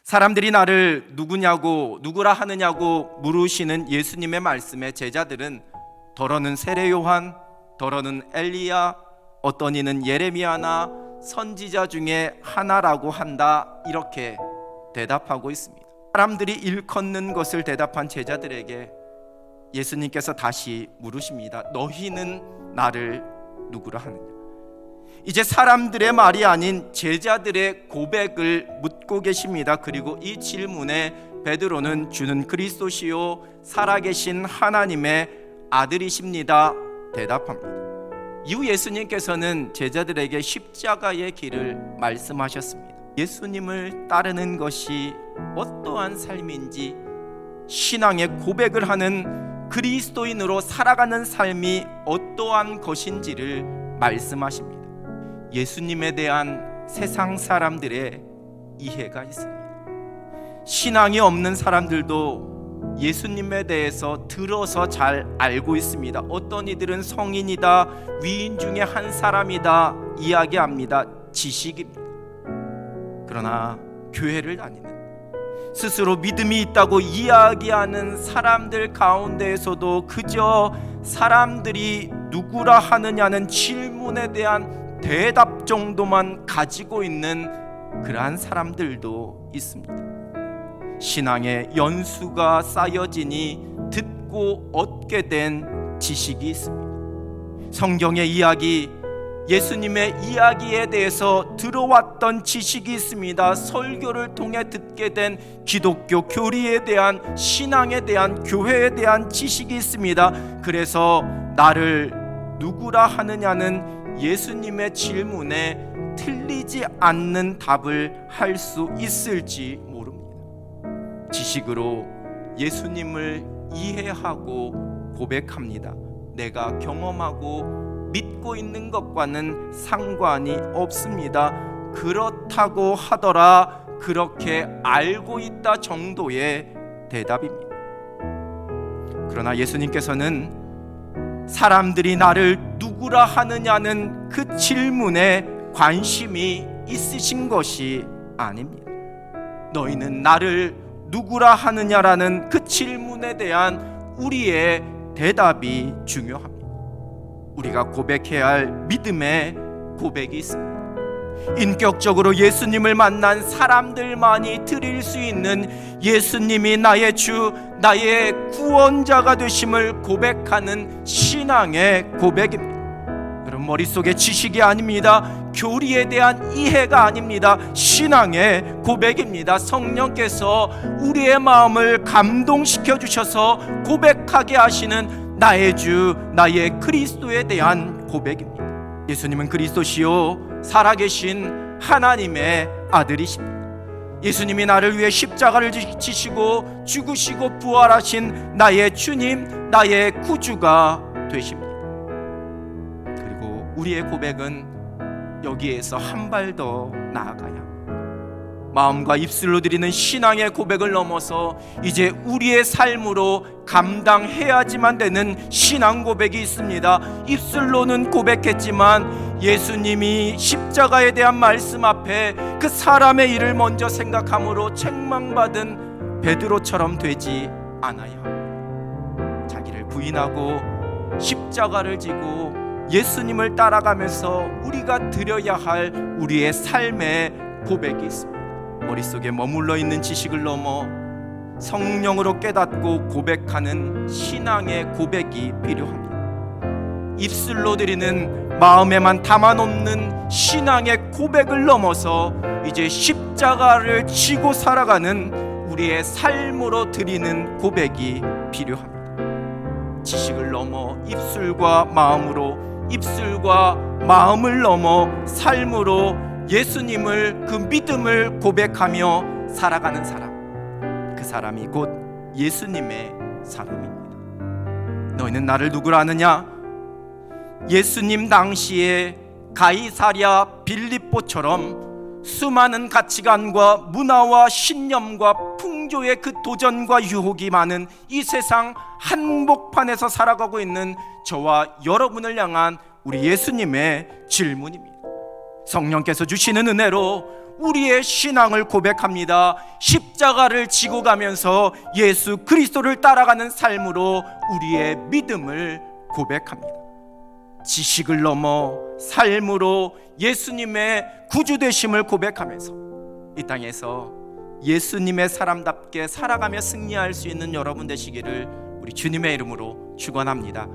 사람들이 나를 누구라 하느냐고 물으시는 예수님의 말씀에 제자들은 더러는 세례 요한, 더러는 엘리야, 어떤 이는 예레미야나 선지자 중에 하나라고 한다, 이렇게 대답하고 있습니다. 사람들이 일컫는 것을 대답한 제자들에게 예수님께서 다시 물으십니다. 너희는 나를 누구라 하느냐? 이제 사람들의 말이 아닌 제자들의 고백을 묻고 계십니다. 그리고 이 질문에 베드로는 주는 그리스도시요 살아계신 하나님의 아들이십니다 대답합니다. 이후 예수님께서는 제자들에게 십자가의 길을 말씀하셨습니다. 예수님을 따르는 것이 어떠한 삶인지, 신앙의 고백을 하는 그리스도인으로 살아가는 삶이 어떠한 것인지를 말씀하십니다. 예수님에 대한 세상 사람들의 이해가 있습니다. 신앙이 없는 사람들도 예수님에 대해서 들어서 잘 알고 있습니다. 어떤 이들은 성인이다, 위인 중에 한 사람이다 이야기합니다. 지식입니다. 그러나 교회를 다니는, 스스로 믿음이 있다고 이야기하는 사람들 가운데에서도 그저 사람들이 누구라 하느냐는 질문에 대한 대답 정도만 가지고 있는 그러한 사람들도 있습니다. 신앙의 연수가 쌓여지니 듣고 얻게 된 지식이 있습니다. 성경의 이야기, 예수님의 이야기에 대해서 들어왔던 지식이 있습니다. 설교를 통해 듣게 된 기독교 교리에 대한, 신앙에 대한, 교회에 대한 지식이 있습니다. 그래서 나를 누구라 하느냐는 예수님의 질문에 틀리지 않는 답을 할 수 있을지 모릅니다. 지식으로 예수님을 이해하고 고백합니다. 내가 경험하고 믿고 있는 것과는 상관이 없습니다. 그렇다고 하더라, 그렇게 알고 있다 정도의 대답입니다. 그러나 예수님께서는 사람들이 나를 누구라 하느냐는 그 질문에 관심이 있으신 것이 아닙니다. 너희는 나를 누구라 하느냐라는 그 질문에 대한 우리의 대답이 중요합니다. 우리가 고백해야 할 믿음의 고백이 있습니다. 인격적으로 예수님을 만난 사람들만이 드릴 수 있는 예수님이 나의 주, 나의 구원자가 되심을 고백하는 신앙의 고백입니다. 여러분, 머릿속에 지식이 아닙니다. 교리에 대한 이해가 아닙니다. 신앙의 고백입니다. 성령께서 우리의 마음을 감동시켜 주셔서 고백하게 하시는 나의 주, 나의 그리스도에 대한 고백입니다. 예수님은 그리스도시요 살아계신 하나님의 아들이십니다. 예수님이 나를 위해 십자가를 지시고 죽으시고 부활하신 나의 주님, 나의 구주가 되십니다. 그리고 우리의 고백은 여기에서 한 발 더 나아가야, 마음과 입술로 드리는 신앙의 고백을 넘어서 이제 우리의 삶으로 감당해야지만 되는 신앙 고백이 있습니다. 입술로는 고백했지만 예수님이 십자가에 대한 말씀 앞에 그 사람의 일을 먼저 생각함으로 책망받은 베드로처럼 되지 않아야 합니다. 자기를 부인하고 십자가를 지고 예수님을 따라가면서 우리가 드려야 할 우리의 삶의 고백이 있습니다. 머릿속에 머물러 있는 지식을 넘어 성령으로 깨닫고 고백하는 신앙의 고백이 필요합니다. 입술로 드리는, 마음에만 담아놓는 신앙의 고백을 넘어서 이제 십자가를 지고 살아가는 우리의 삶으로 드리는 고백이 필요합니다. 지식을 넘어 입술과 마음으로, 입술과 마음을 넘어 삶으로 예수님을, 그 믿음을 고백하며 살아가는 사람, 그 사람이 곧 예수님의 사람입니다. 너희는 나를 누구라 하느냐? 예수님 당시에 가이사랴 빌립보처럼 수많은 가치관과 문화와 신념과 풍조의 그 도전과 유혹이 많은 이 세상 한복판에서 살아가고 있는 저와 여러분을 향한 우리 예수님의 질문입니다. 성령께서 주시는 은혜로 우리의 신앙을 고백합니다. 십자가를 지고 가면서 예수 그리스도를 따라가는 삶으로 우리의 믿음을 고백합니다. 지식을 넘어 삶으로 예수님의 구주되심을 고백하면서 이 땅에서 예수님의 사람답게 살아가며 승리할 수 있는 여러분 되시기를 우리 주님의 이름으로 축원합니다.